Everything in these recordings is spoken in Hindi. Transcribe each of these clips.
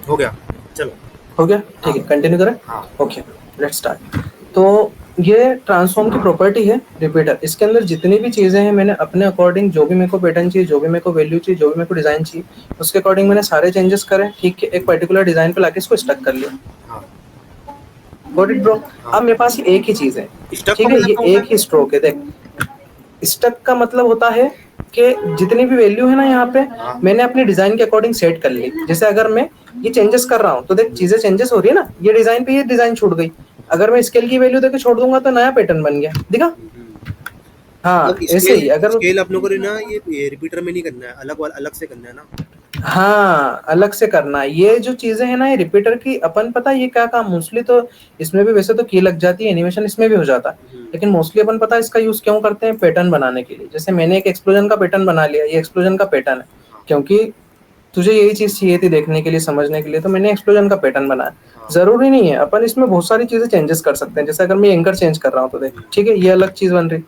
हो गया, चलो। हो गया, ठीक है, कंटिन्यू करें। हाँ। Okay, let's start. तो ये ट्रांसफॉर्म की प्रॉपर्टी है रिपीटर। इसके अंदर जितनी भी चीजें हैं मैंने अपने अकॉर्डिंग, जो भी मेरे को पैटर्न चाहिए, जो भी मेरे को वैल्यू चाहिए, जो भी मेरे को डिजाइन चाहिए, उसके अकॉर्डिंग मैंने सारे चेंजेस करे, ठीक है, एक पर्टिकुलर डिजाइन पे लाके इसको स्टक कर लिया। हाँ। Got it bro. हाँ। अब मेरे पास ये एक ही चीज है, स्टक का ठीक है, मतलब ये क्या होता एक ही है? स्ट्रोक है। देख, स्टक का मतलब होता है कि जितनी भी वैल्यू है ना यहाँ पे, हाँ। मैंने अपनी डिजाइन के अकॉर्डिंग सेट कर ली। जैसे अगर मैं ये चेंजेस कर रहा हूँ तो देख चीजें चेंजेस हो रही है ना, ये डिजाइन पे ये डिजाइन छूट गई। अगर मैं स्केल की वैल्यू देके छोड़ दूंगा तो नया पैटर्न बन गया, दिखा। मतलब हाँ ऐसे स्केल ही अगर, स्केल अपनों को ना ये रिपीटर में नहीं करना है, अलग अलग से करना है ना। हाँ अलग से करना है। ये जो चीजें है ना, ये रिपीटर की अपन, पता है ये क्या काम मोस्टली तो इसमें भी वैसे तो की लग जाती है, एनिमेशन इसमें भी हो जाता है, लेकिन मोस्टली अपन पता है इसका यूज क्यों करते हैं, पैटर्न बनाने के लिए। जैसे मैंने एक एक्सप्लोजन का पैटर्न बना लिया, ये एक्सप्लोजन का पैटर्न है, क्योंकि तुझे यही चीज चाहिए थी देखने के लिए, समझने के लिए, तो मैंने एक्सप्लोजन का पैटर्न बनाया। जरूरी नहीं है, अपन इसमें बहुत सारी चीजें चेंजेस कर सकते हैं। जैसे अगर मैं एंकर चेंज कर रहा हूँ तो देख, ठीक है, ये अलग चीज बन रही,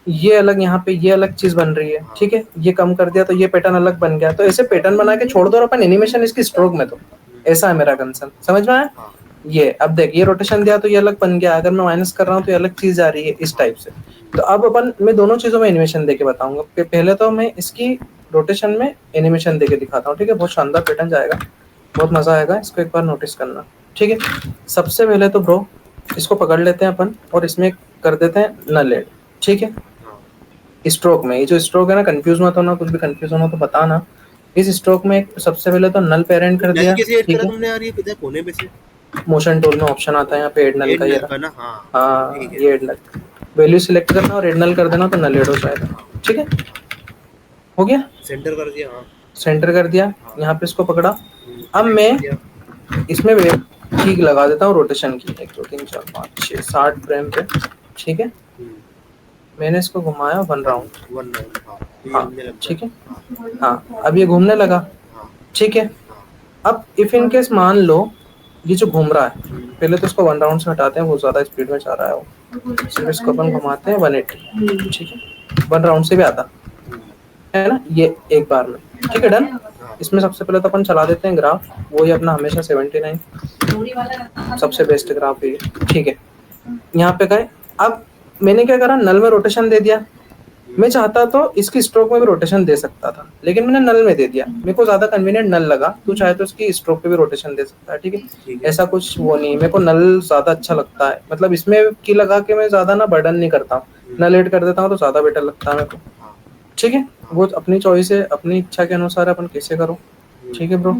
ये अलग, यहाँ पे ये अलग चीज बन रही है, ठीक है, ये कम कर दिया तो ये पैटर्न अलग बन गया। तो ऐसे पैटर्न बना के छोड़ दो और अपन एनिमेशन इसकी स्ट्रोक में दो। ऐसा है मेरा कंसर्न, समझ में आया? ये अब देख, ये रोटेशन दिया तो ये अलग बन गया, अगर मैं माइनस कर रहा हूँ तो ये अलग चीज आ रही है, इस टाइप से। तो अब अपन, मैं दोनों चीजों में एनिमेशन देके बताऊंगा। पहले तो मैं इसकी रोटेशन में एनिमेशन देके दिखाता हूँ, ठीक है, बहुत शानदार पैटर्न जाएगा, बहुत मजा आएगा, इसको एक बार नोटिस करना, ठीक है। सबसे पहले तो ब्रो इसको पकड़ लेते हैं अपन और इसमें कर देते हैं नल एड, ठीक है। स्ट्रोक में, ये जो स्ट्रोक है ना, कंफ्यूज मत होना, कुछ भी कंफ्यूज होना तो बताना। इस स्ट्रोक में सबसे पहले तो नल पेरेंट कर नल दिया, कैसे ऐड ठीक करा है। तुमने यार, ये किधर कोने पे से? मोशन टूल में ऑप्शन आता है यहाँ पे एड नल एड का, ये नल रहा। का ना, हाँ। ठीक हाँ है। ये एड नल, वैल्यू सिलेक्ट करना और एड नल कर देना तो नल एड हो जाएगा, ठीक है। हो गया, सेंटर कर दिया, हाँ। सेंटर कर दिया, यहाँ पे इसको पकड़ा। अब कनेक्ट मैं कर दिया। इसमें ठीक लगा देता हूँ रोटेशन की, 1 2 3 4 5 6 7 फ्रेम पे, ठीक है। मैंने इसको घुमाया 1 राउंड, वन राउंड, हाँ। ये हाँ घूमने लग गया। ठीक है। हाँ अब ये घूमने लगा, हाँ। ठीक है। हाँ। अब इफ इन केस मान लो ये जो घूम रहा है, पहले तो इसको 1 राउंड से हटाते हैं, बहुत ज्यादा स्पीड में जा रहा है वो, सिर्फ इसको अपन घुमाते हैं 180, ठीक है, 1 राउंड से भी आता है ना ये एक बार में, ठीक है, डन। इसमें सबसे पहले तो अपन चला देते हैं ग्राफ, वही अपना हमेशा 79 सबसे बेस्ट ग्राफ है, ठीक है। यहाँ पे गए, अब मैंने क्या करा, नल में रोटेशन दे दिया। मैं चाहता तो इसकी स्ट्रोक में भी रोटेशन दे सकता था, लेकिन मैंने नल में दे दिया, मेरे को ज्यादा कन्वीनियंट नल लगा। तू चाहे तो इसकी स्ट्रोक पे भी रोटेशन दे सकता है, ठीक है, ऐसा कुछ वो नहीं, मेरे को नल ज्यादा अच्छा लगता है, मतलब इसमें की लगा के मैं ज्यादा ना बर्डन नहीं करता हूँ, नल एड कर देता हूँ तो ज्यादा बेटर लगता है मेरे को, ठीक है। वो अपनी चॉइस है, अपनी इच्छा के अनुसार अपन कैसे करो, ठीक है ब्रो।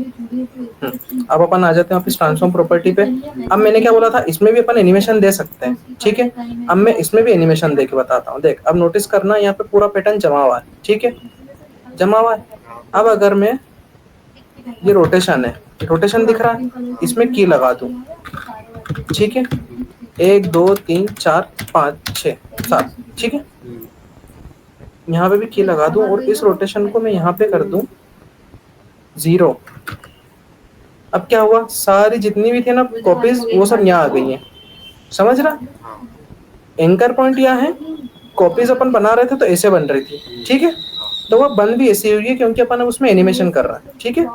अब अपन आ जाते हैं वापस ट्रांसफॉर्म प्रॉपर्टी पे। अब मैंने क्या बोला था, इसमें भी अपन एनिमेशन दे सकते हैं, ठीक है। अब मैं इसमें भी एनिमेशन दे के बताता हूँ। देख अब नोटिस करना, यहाँ पे पूरा पैटर्न जमा हुआ है, ठीक है, जमा हुआ है। अब अगर मैं, ये रोटेशन है, रोटेशन दिख रहा है, इसमें की लगा दूं, ठीक है, 1 2 3 4 5 6 7, ठीक है। यहाँ पे भी की लगा दूं और इस रोटेशन को मैं यहाँ पे कर दूं 0। अब क्या हुआ, सारी जितनी भी थी ना कॉपीज, वो सब यहाँ आ गई हैं, समझ रहा। एंकर पॉइंट यहाँ है, कॉपीज अपन बना रहे थे तो ऐसे बन रही थी, ठीक है, तो वो बन भी ऐसी हुई है क्योंकि अपन अब उसमें एनिमेशन कर रहा है, ठीक है।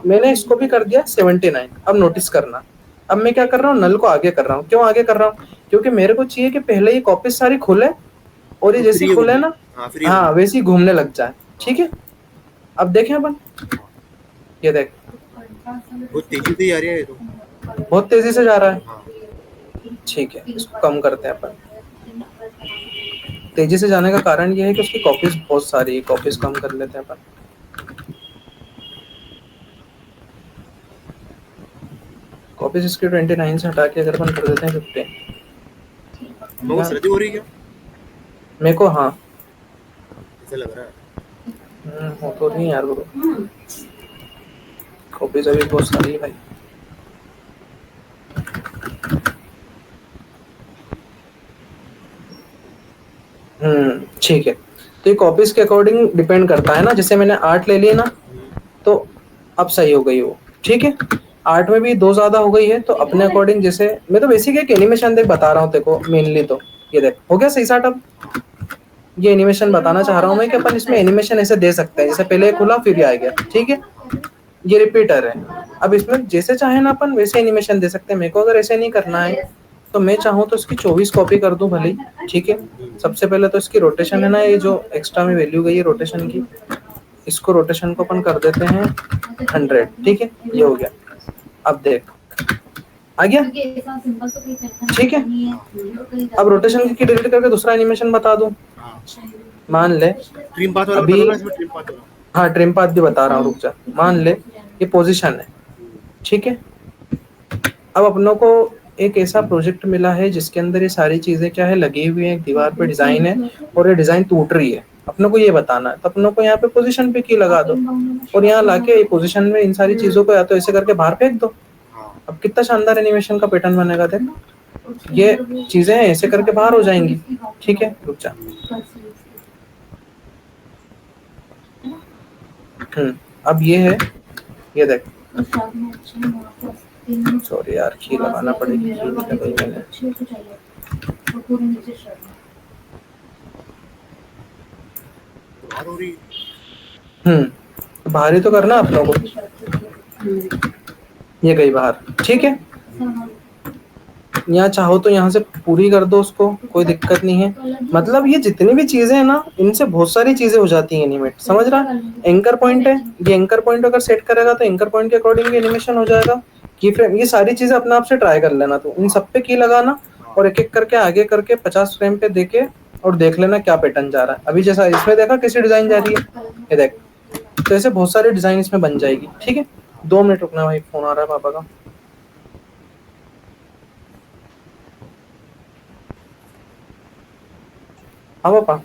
मैंने इसको भी कर दिया 79। अब नोटिस करना, अब मैं क्या कर रहा हूँ, नल को आगे कर रहा हूँ। क्यों आगे कर रहा हूँ, क्योंकि मेरे को चाहिए कि पहले ये कॉपीज सारी खुले और ये तो जैसी फ्री खुले घूमने। ना, हाँ, फ्री हाँ घूमने। वैसी घूमने लग जाए, ठीक है। अब देखें अपन, ये देख बहुत तेजी से आ रही है ये तो। बहुत तेजी से जा रहा है, हाँ। ठीक है, इसको कम करते हैं अपन। तेजी से जाने का कारण ये है कि उसकी कॉपीज बहुत सारी है, कॉपीज कम कर लेते हैं अपन। कॉपीज इसकी 29 से हटा के अगर अपन कर देते हैं 15, वो सर्दी हो रही है क्या? मेरे को, हाँ ऐसा लग रहा है। हो तो नहीं यार ब्रो, कॉपीज अभी बहुत सारी है भाई। ठीक है, तो ये कॉपीज के अकॉर्डिंग डिपेंड करता है ना। जैसे मैंने 8 ले ली ना, तो अब सही हो गई वो, ठीक है। 8 में भी 2 ज्यादा हो गई है, तो अपने अकॉर्डिंग, जैसे मैं तो बेसिक एक एनिमेशन देख बता रहा हूँ तेरे को मेनली, तो ये देख हो गया सही साट। अब ये एनिमेशन बताना चाह रहा हूँ मैं कि अपन इसमें एनिमेशन ऐसे दे सकते हैं, जैसे पहले खुला फिर ये आ गया, ठीक है। ये रिपीटर है। अब इसमें जैसे चाहे ना अपन वैसे एनिमेशन दे सकते हैं। मेरे को अगर ऐसे नहीं करना है तो मैं चाहूँ तो इसकी 24 कॉपी कर दूं भले ही, ठीक है। सबसे पहले तो इसकी रोटेशन है ना, ये जो एक्स्ट्रा में वैल्यू गई है रोटेशन की, इसको रोटेशन को अपन कर देते हैं 100, ठीक है। ये हो गया। अब देख आ गया, ठीक है। अब रोटेशन की डिलीट करके दूसरा एनिमेशन बता दूं। हाँ, मान ले ट्रिम पाथ वाला अभी, बता दो ना, इसमें ट्रिम पाथ वाला। हाँ ट्रिम पाथ भी बता रहा हूँ, रुक जा। मान ले ये पोजीशन है, ठीक है। अब अपनों को एक ऐसा प्रोजेक्ट मिला है जिसके अंदर ये सारी चीजें क्या है लगी हुई है, एक दीवार पे डिजाइन है और ये डिजाइन टूट रही है, अपनों को ये बताना है। तो अपनों को यहाँ पे पोजीशन पे की लगा दो और यहाँ लाके पोजीशन में इन सारी चीजों को या तो ऐसे करके बाहर फेंक दो। हाँ, अब कितना शानदार एनिमेशन का पैटर्न बनेगा देख। ये चीजें ऐसे करके बाहर हो जाएंगी, ठीक है। रुक जा। अब ये है, ये देख। सॉरी यार, की लगाना पड़ेगी, की नहीं लगाई मैंने। बाहर हो रही है। बाहर ही तो करना अपनों को। ये गई बाहर, ठीक है। यहाँ चाहो तो यहाँ से पूरी कर दो उसको, कोई दिक्कत नहीं है। मतलब ये जितनी भी चीजें हैं ना, इनसे बहुत सारी चीजें हो जाती हैं एनिमेट, समझ रहा। एंकर पॉइंट है, ये एंकर पॉइंट अगर सेट करेगा तो एंकर पॉइंट के अकॉर्डिंग एनिमेशन हो जाएगा। की फ्रेम, ये सारी चीजें अपने आप से ट्राई कर लेना, तो इन सब पे की लगाना और एक एक करके आगे करके 50 फ्रेम पे देके और देख लेना क्या पैटर्न जा रहा है। अभी जैसा इसमें देखा कैसी डिजाइन जा रही है, ये देख। तो ऐसे बहुत सारी डिजाइन इसमें बन जाएगी, ठीक है। 2 मिनट रुकना भाई, फोन आ रहा है पापा का। हाँ पापा।